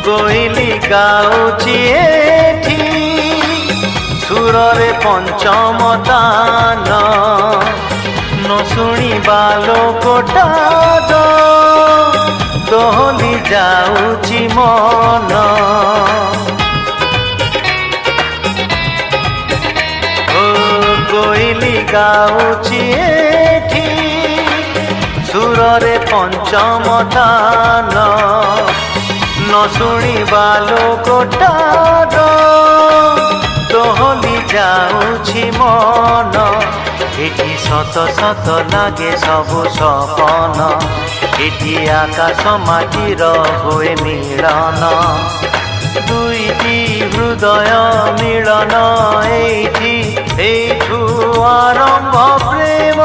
कोइली गाउची एठी सुररे पंचम तान न शुणिबा लोकटा दोहली जाउची मन कोइली गाउची एठी सुररे पंचम तान न शुणिबा लोकटा दोहली जाउची मन एठी सत सत लागे सबु सपन एठी आकाश माटीर हुए मिलन दुईटी हृदय मिलन एठी एठू आरंभ प्रेम।